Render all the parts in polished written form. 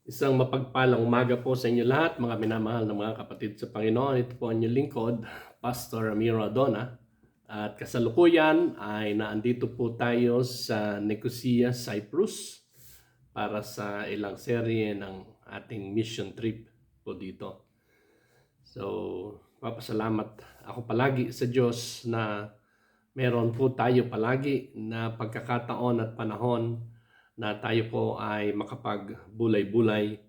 Isang mapagpalang umaga po sa inyo lahat, mga minamahal na mga kapatid sa Panginoon. Ito po ang inyong lingkod, Pastor Ramiro Adona. At kasalukuyan ay naandito po tayo sa Nicosia, Cyprus para sa ilang serye ng ating mission trip po dito. So, papasalamat ako palagi sa Diyos na meron po tayo palagi na pagkakataon at panahon na tayo po ay makapagbulay-bulay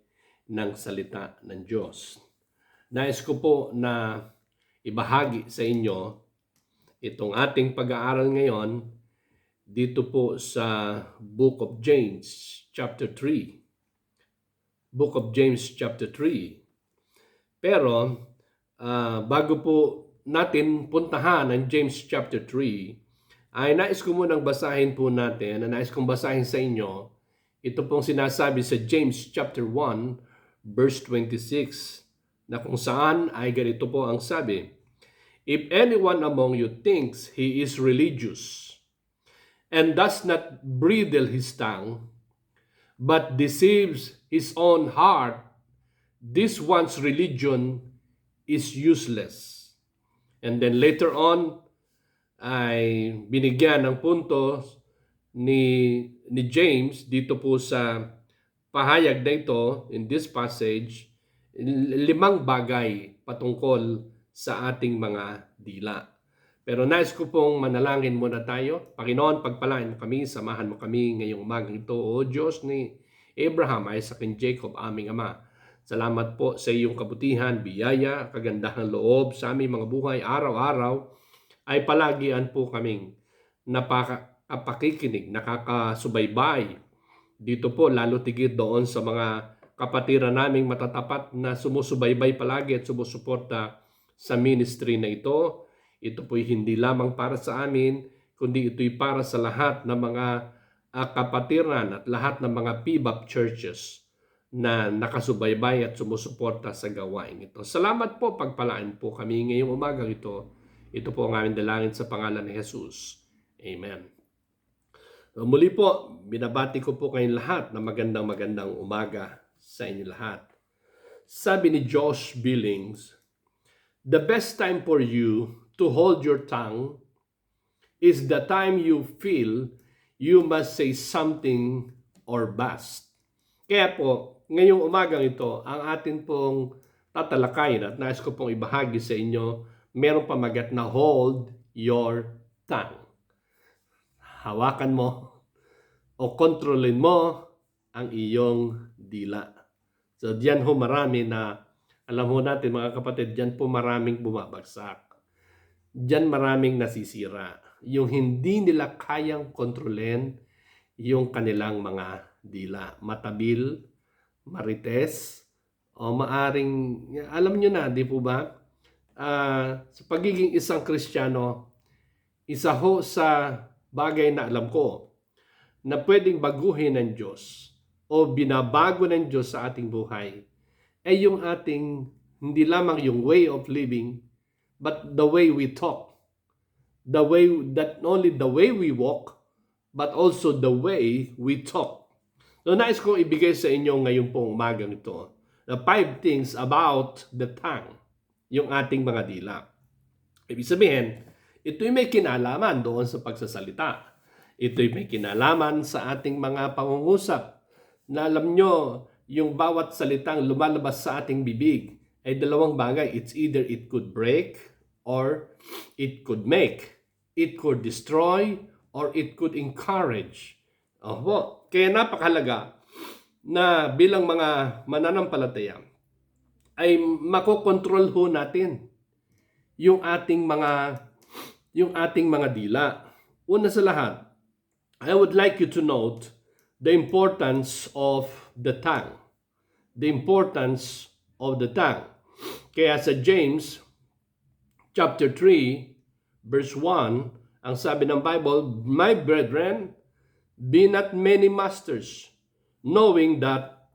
ng salita ng Diyos. Nais ko po na ibahagi sa inyo itong ating pag-aaral ngayon dito po sa Book of James, chapter 3. Book of James, chapter 3. Pero bago po natin puntahan ang James chapter 3, ay nais ko munang basahin po natin, nais kong basahin sa inyo, ito pong sinasabi sa James chapter 1, verse 26, na kung saan ay ganito po ang sabi, "If anyone among you thinks he is religious, and does not bridle his tongue, but deceives his own heart, this one's religion is useless." And then later on, ay binigyan ng punto ni James dito po sa pahayag na ito, in this passage, 5 bagay patungkol sa ating mga dila. Pero nais ko pong manalangin muna tayo. Panginoon, pagpalain mo kami, samahan mo kami ngayong umagang ito, O Diyos ni Abraham, Isaac, and Jacob, aming Ama. Salamat po sa iyong kabutihan, biyaya, kagandahan loob sa aming mga buhay araw-araw, ay palagian po kaming napakikinig, nakakasubaybay dito po, lalo tigit doon sa mga kapatiran naming matatapat na sumusubaybay palagi at sumusuporta sa ministry na ito. Ito po'y hindi lamang para sa amin, kundi ito'y para sa lahat ng mga kapatiran at lahat ng mga PBAP churches na nakasubaybay at sumusuporta sa gawain ito. Salamat po, pagpalaan po kami ngayong umagang ito. Ito po ang aming dalangin sa pangalan ni Jesus. Amen. So, muli po, binabati ko po kayong lahat na magandang umaga sa inyo lahat. Sabi ni Josh Billings, "The best time for you to hold your tongue is the time you feel you must say something or bust." Kaya po, ngayong umagang ito, ang atin pong tatalakayin at nais ko pong ibahagi sa inyo, merong pamagat na hold your tongue. Hawakan mo o kontrolin mo ang iyong dila. So diyan ho marami na, alam ho natin mga kapatid, diyan po maraming bumabagsak. Diyan maraming nasisira. Yung hindi nila kayang kontrolin yung kanilang mga dila. Matabil, marites, o maaring, alam nyo na, di po ba? Sa pagiging isang Kristiyano, isa ho sa bagay na alam ko na pwedeng baguhin ng Diyos o binabago ng Diyos sa ating buhay ay yung ating, hindi lamang yung way of living, but the way we talk. The way, that only the way we walk, but also the way we talk. So nais kong ibigay sa inyo ngayon pong umagang ito, the 5 things about the tongue, yung ating mga dila. Ibig sabihin, ito'y may kinalaman doon sa pagsasalita. Ito'y may kinalaman sa ating mga pangungusap. Na alam nyo, yung bawat salitang lumalabas sa ating bibig ay 2 bagay. It's either it could break or it could make. It could destroy or it could encourage. Oho. Kaya napakahalaga na bilang mga mananampalataya ay makokontrol ho natin yung ating mga dila. Una sa lahat, I would like you to note the importance of the tongue. The importance of the tongue. Kaya sa James chapter 3 verse 1, ang sabi ng Bible, "My brethren, be not many masters, knowing that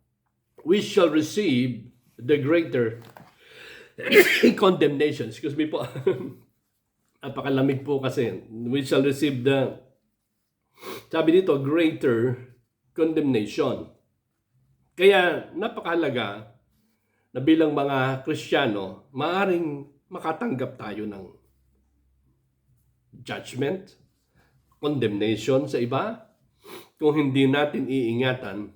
we shall receive the greater condemnation." Excuse me po. Napakalamig po kasi. We shall receive sabi dito, greater condemnation. Kaya napakahalaga na bilang mga Kristiyano, maaaring makatanggap tayo ng judgment, condemnation sa iba, kung hindi natin iingatan.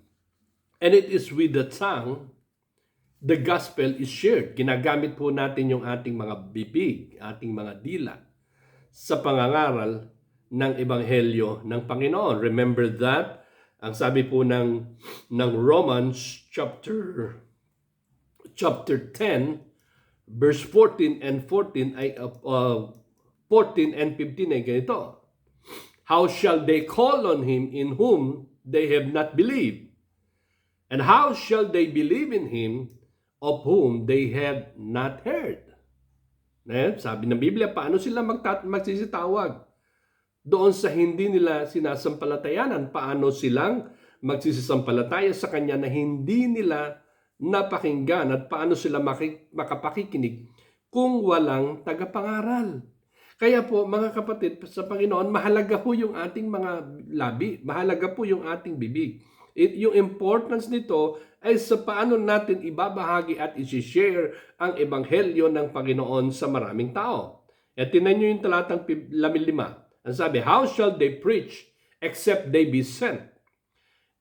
And it is with the tongue, the gospel is shared. Ginagamit po natin yung ating mga bibig, ating mga dila sa pangangaral ng Ebanghelyo ng Panginoon. Remember that, ang sabi po ng Romans chapter 10, verse 14 and 14 ay 14 and 15 ay ganito. How shall they call on him in whom they have not believed? And how shall they believe in him of whom they have not heard? Sabi ng Biblia, paano sila magsisitawag doon sa hindi nila sinasampalatayanan? Paano silang magsisisampalataya sa Kanya na hindi nila napakinggan? At paano sila makapakikinig kung walang tagapangaral? Kaya po mga kapatid sa Panginoon, mahalaga po yung ating mga labi, mahalaga po yung ating bibig. Yung importance nito ay sa paano natin ibabahagi at isi-share ang Ebanghelyo ng Panginoon sa maraming tao. At tinan nyo yung talatang 15. Ang sabi, how shall they preach except they be sent?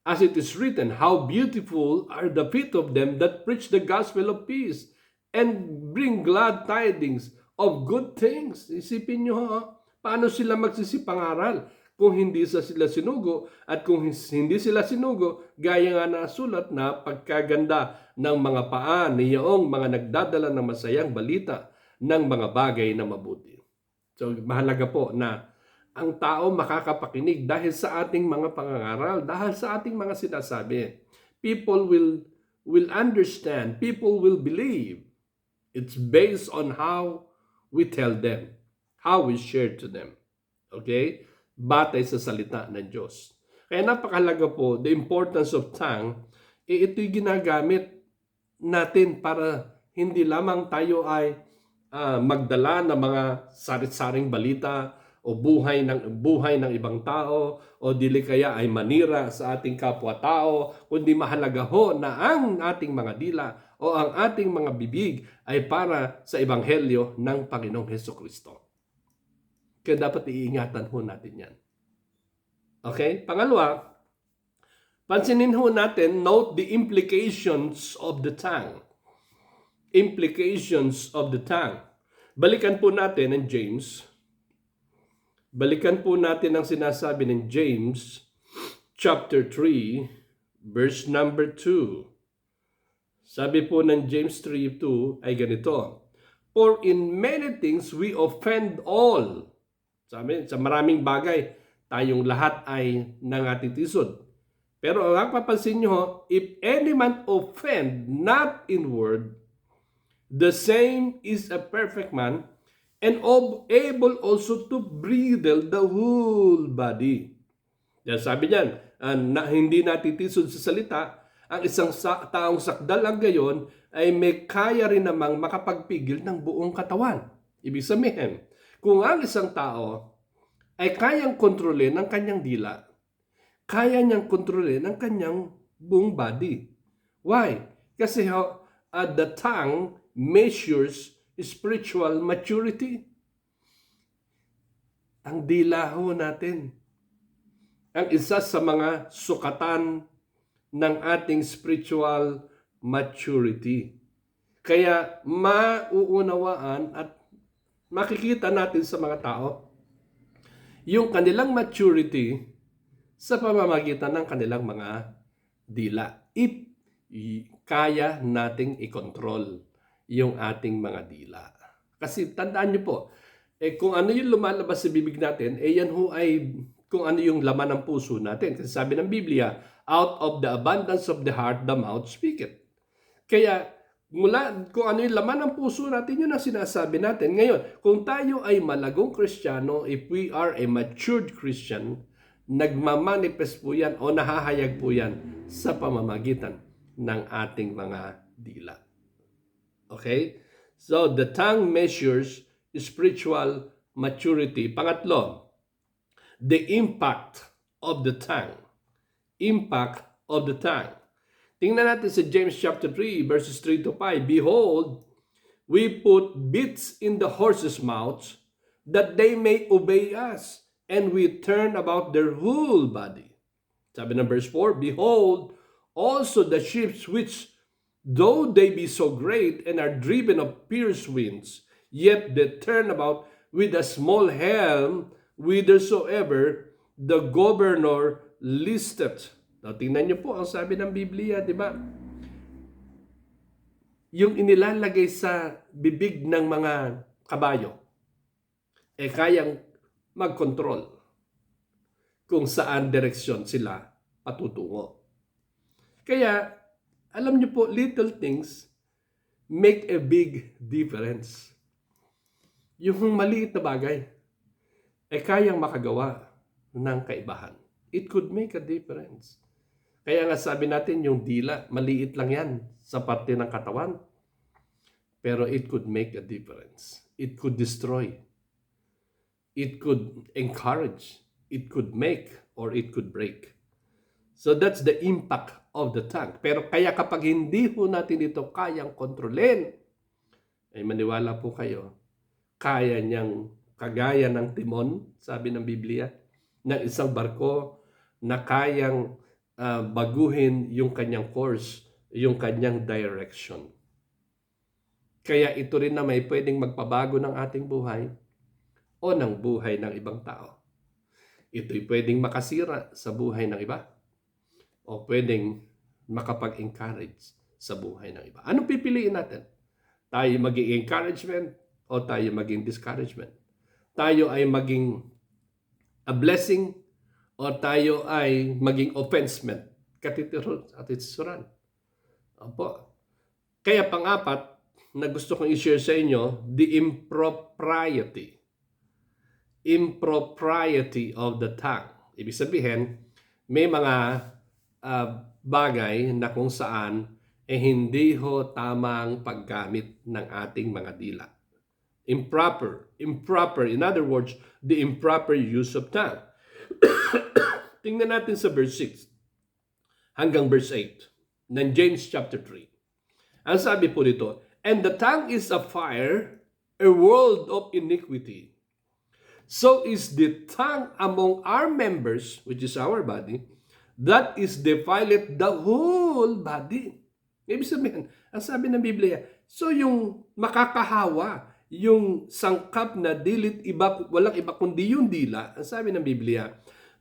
As it is written, how beautiful are the feet of them that preach the gospel of peace and bring glad tidings of good things. Isipin nyo paano sila magsisipangaral kung hindi sila sinugo, at kung hindi sila sinugo, gaya nga nasulat na pagkaganda ng mga paa niyong mga nagdadala ng masayang balita ng mga bagay na mabuti. So mahalaga po na ang tao makakapakinig dahil sa ating mga pangangaral, dahil sa ating mga sinasabi. People will understand, people will believe. It's based on how we tell them, how we share to them. Okay? Batay sa salita ng Diyos. Kaya napakahalaga po, the importance of tongue, ito'y ginagamit natin para hindi lamang tayo ay magdala ng mga sarit-saring balita o buhay ng ibang tao o dili kaya ay manira sa ating kapwa-tao, kundi mahalaga ho na ang ating mga dila o ang ating mga bibig ay para sa Ebanghelyo ng Panginoong Hesukristo. Kaya dapat iingatan ho natin yan. Okay? Pangalawa, pansinin ho natin, note the implications of the tongue. Implications of the tongue. Balikan po natin ang James. Balikan po natin ang sinasabi ng James chapter 3, verse number 2. Sabi po ng James 3:2 ay ganito. For in many things we offend all. Sabi, sa maraming bagay, tayong lahat ay nangatitisod. Pero ang papansin nyo, if any man offend not in word, the same is a perfect man, and able also to bridle the whole body. Yan, sabi niyan, na hindi natitisod sa salita, ang isang taong sakdal ang gayon ay may kaya rin namang makapagpigil ng buong katawan. Ibig sabihin, kung ang isang tao ay kayang kontrolin ng kanyang dila, kaya niyang kontrolin ng kanyang buong body. Why? Kasi the tongue measures spiritual maturity. Ang dila ho natin ang isa sa mga sukatan ng ating spiritual maturity. Kaya mauunawaan at makikita natin sa mga tao yung kanilang maturity sa pamamagitan ng kanilang mga dila. If kaya nating i-control yung ating mga dila. Kasi tandaan niyo po, kung ano yung lumalabas sa bibig natin, yan ho ay kung ano yung laman ng puso natin. Kasi sabi ng Biblia, out of the abundance of the heart, the mouth speaketh. Kaya mula kung ano yung laman ng puso natin, yun ang sinasabi natin. Ngayon, kung tayo ay malagong Kristiyano, if we are a matured Christian, nagmamanifest po yan o nahahayag po yan sa pamamagitan ng ating mga dila. Okay? So, the tongue measures spiritual maturity. Pangatlo, the impact of the tongue. Impact of the tongue. Tingnan natin sa James chapter 3, verses 3 to 5. Behold, we put bits in the horses' mouths, that they may obey us, and we turn about their whole body. Sabi ng verse 4, behold, also the ships which, though they be so great and are driven of fierce winds, yet they turn about with a small helm, whithersoever the governor listeth. Now, tingnan niyo po ang sabi ng Biblia, di ba? Yung inilalagay sa bibig ng mga kabayo, kayang mag-control kung saan direksyon sila patutungo. Kaya, alam niyo po, little things make a big difference. Yung maliit na bagay, kayang makagawa ng kaibahan. It could make a difference. Kaya nga sabi natin, yung dila, maliit lang yan sa parte ng katawan. Pero it could make a difference. It could destroy. It could encourage. It could make or it could break. So that's the impact of the tongue. Pero kaya kapag hindi po natin ito kayang kontrolin, ay maniwala po kayo, kaya niyang kagaya ng timon, sabi ng Biblia, ng isang barko na kayang baguhin yung kanyang course, yung kanyang direction. Kaya ito rin na may pwedeng magpabago ng ating buhay o ng buhay ng ibang tao. Ito'y pwedeng makasira sa buhay ng iba o pwedeng makapag-encourage sa buhay ng iba. Anong pipiliin natin? Tayo maging encouragement o tayo maging discouragement? Tayo ay maging a blessing o tayo ay maging offensement? Katitisuran. Opo. Kaya pang-apat na gusto kong i-share sa inyo, the impropriety. Impropriety of the tongue. Ibig sabihin, may mga bagay na kung saan hindi ho tamang paggamit ng ating mga dila. Improper. In other words, the improper use of tongue. Tingnan natin sa verse 6 hanggang verse 8 ng James chapter 3. Ang sabi po dito, and the tongue is a fire, a world of iniquity. So is the tongue among our members, which is our body, that is defileth the whole body. Ibig sabihin, ang sabi ng Biblia, so yung makakahawa, yung sangkap na dilit, walang iba kundi yung dila, ang sabi ng Biblia,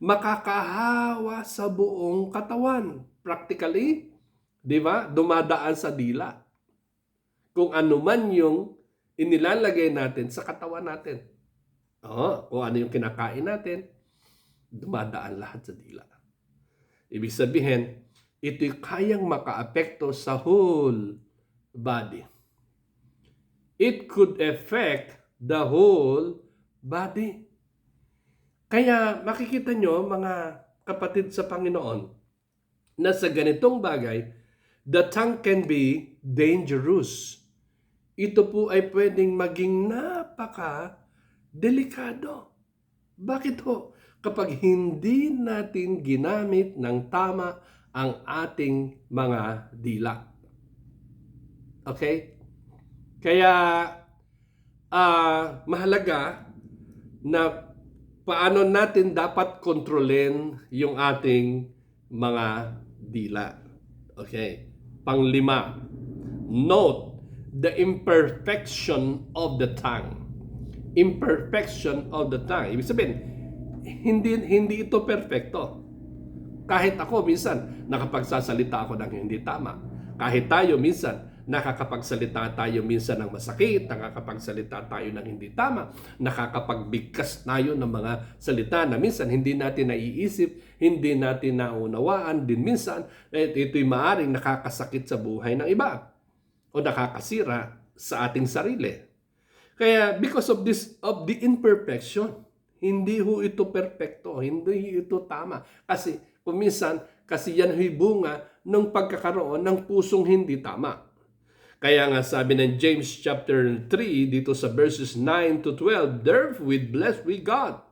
makakahawa sa buong katawan. Practically, di ba? Dumadaan sa dila. Kung ano man yung inilalagay natin sa katawan natin. Kung ano yung kinakain natin, dumadaan lahat sa dila. Ibig sabihin, ito'y kayang makaapekto sa whole body. It could affect the whole body. Kaya makikita nyo, mga kapatid sa Panginoon, na sa ganitong bagay, the tongue can be dangerous. Ito po ay pwedeng maging napaka-delikado. Bakit ho? Kapag hindi natin ginamit ng tama ang ating mga dila. Okay? Kaya mahalaga na paano natin dapat kontrolin yung ating mga dila. Okay? Panglima, note the imperfection of the tongue. Imperfection of the tongue. Ibig sabihin, hindi ito perfecto. Kahit ako minsan nakapagsasalita ako ng hindi tama. Kahit tayo minsan nakakapagsalita tayo minsan ng masakit, nakakapagsalita tayo ng hindi tama, nakakapagbigkas tayo ng mga salita na minsan hindi natin naiisip, hindi natin naunawaan din minsan, ito'y maaaring nakakasakit sa buhay ng iba o nakakasira sa ating sarili. Kaya because of the imperfection, hindi ho ito perfecto, hindi ito tama. Kasi kung minsan, kasi yan ho'y bunga ng pagkakaroon ng pusong hindi tama. Kaya nga sabi ng James chapter 3 dito sa verses 9 to 12, therefore blessed we God,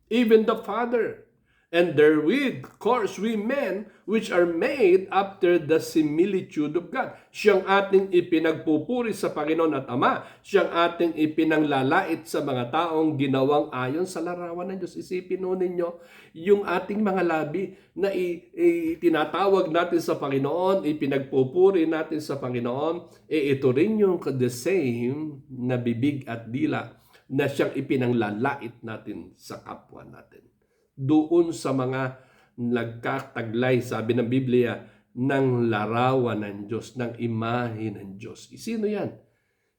even the Father, And therewith course we men which are made after the similitude of God. Siyang ating ipinagpupuri sa Panginoon at Ama. Siyang ating ipinanglalait sa mga taong ginawang ayon sa larawan ng Diyos. Isipin nun ninyo, yung ating mga labi na tinatawag natin sa Panginoon, ipinagpupuri natin sa Panginoon, ito rin yung the same na bibig at dila na siyang ipinanglalait natin sa kapwa natin. Doon sa mga nagkataglay, sabi ng Biblia, ng larawan ng Diyos, ng imahe ng Diyos. Sino yan?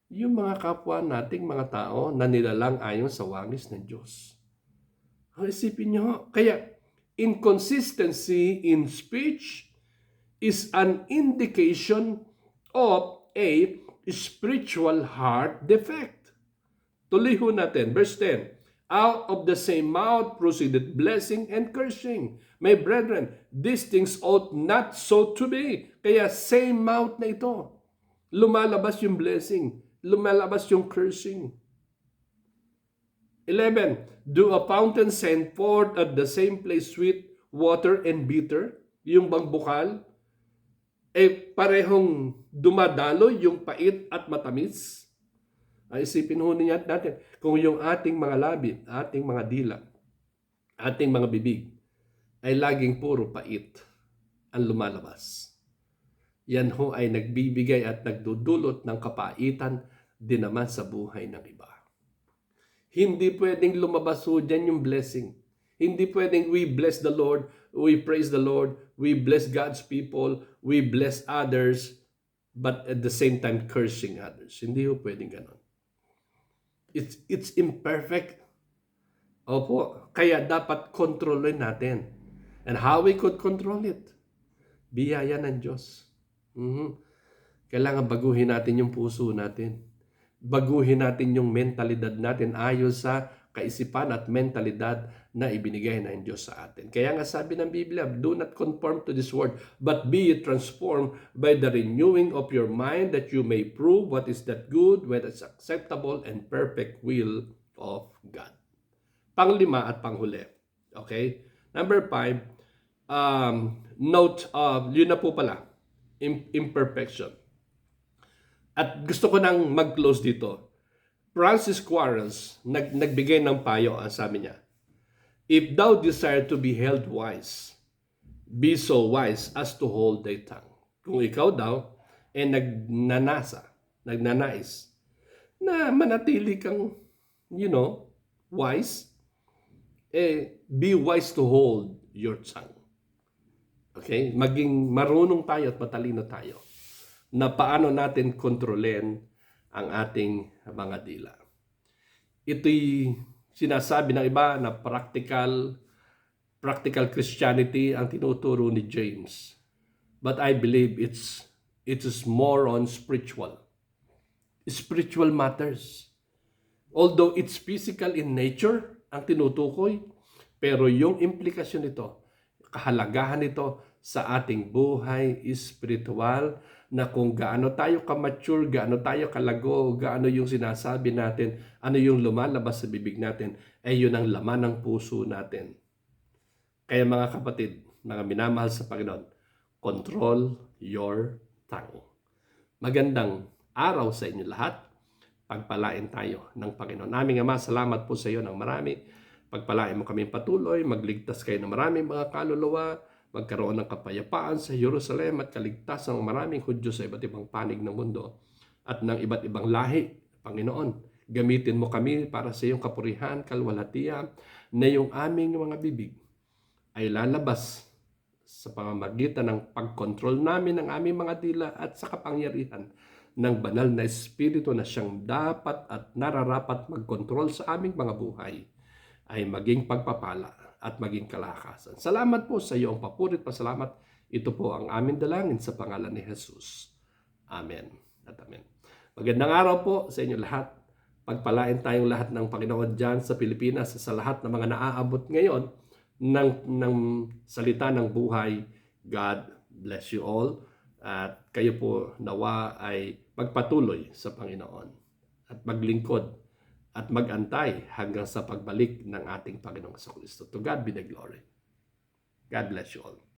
Yung mga kapwa nating mga tao na nilalang ayon sa wangis ng Diyos. Isipin nyo, kaya inconsistency in speech is an indication of a spiritual heart defect. Tuloy ho natin, verse 10. Out of the same mouth proceeded blessing and cursing. My brethren, these things ought not so to be. Kaya same mouth na ito. Lumalabas yung blessing. Lumalabas yung cursing. 11. Do a fountain send forth at the same place sweet water and bitter? Yung bang bukal? Parehong dumadalo yung pait at matamis? Ay isipin ho natin kung yung ating mga labi, ating mga dila, ating mga bibig ay laging puro pait ang lumalabas. Yan ho ay nagbibigay at nagdudulot ng kapaitan din naman sa buhay ng iba. Hindi pwedeng lumabas ho dyan yung blessing. Hindi pwedeng we bless the Lord, we praise the Lord, we bless God's people, we bless others, but at the same time cursing others. Hindi ho pwedeng ganon. It's imperfect. Opo, kaya dapat kontrolin natin. And how we could control it? Biyaya ng Diyos. Kailangan baguhin natin yung puso natin. Baguhin natin yung mentalidad natin ayon sa kaisipan at mentalidad na ibinigay ng Diyos sa atin. Kaya nga sabi ng Biblia, do not conform to this world, but be transformed by the renewing of your mind that you may prove what is that good, what is acceptable, and perfect will of God. Panglima at panghuli. Okay? Number 5, note of, yun na po pala, imperfection. At gusto ko nang mag-close dito. Francis Quarles, nagbigay ng payo, sabi niya, if thou desire to be held wise, be so wise as to hold thy tongue. Kung ikaw daw, nagnanais, na manatili kang, wise, be wise to hold your tongue. Okay? Maging marunong tayo at matalino tayo na paano natin kontrolin ang ating mga dila. Ito'y sinasabi ng iba na practical Christianity ang tinuturo ni James. But I believe it's more on spiritual matters. Although it's physical in nature ang tinutukoy, pero yung implikasyon nito, kahalagahan nito sa ating buhay spiritual, na kung gaano tayo ka-mature, gaano tayo kalago, gaano yung sinasabi natin, ano yung lumalabas sa bibig natin, yun ang laman ng puso natin. Kaya mga kapatid, mga minamahal sa Panginoon, control your tongue. Magandang araw sa inyo lahat. Pagpalain tayo ng Panginoon. Aming Ama, salamat po sa iyo ng marami. Pagpalain mo kaming patuloy, magligtas kayo ng maraming mga kaluluwa, magkaroon ng kapayapaan sa Jerusalem at kaligtasan ng maraming Hudyo sa iba't ibang panig ng mundo at ng iba't ibang lahi. Panginoon, gamitin mo kami para sa iyong kapurihan, kalwalhatian, na yung aming mga bibig ay lalabas sa pamamagitan ng pagkontrol namin ng aming mga dila at sa kapangyarihan ng banal na Espiritu na siyang dapat at nararapat magkontrol sa aming mga buhay ay maging pagpapala at maging kalakasan. Salamat po sa iyong papurit pasalamat. Ito po ang aming dalangin sa pangalan ni Jesus. Amen at amen. Magandang araw po sa inyo lahat. Pagpalain tayong lahat ng Panginoon dyan sa Pilipinas, sa lahat ng mga naaabot ngayon ng salita ng buhay. God bless you all. At kayo po nawa ay magpatuloy sa Panginoon at maglingkod at magantay hanggang sa pagbalik ng ating Panginoong Kristo. To God be the glory. God bless you all.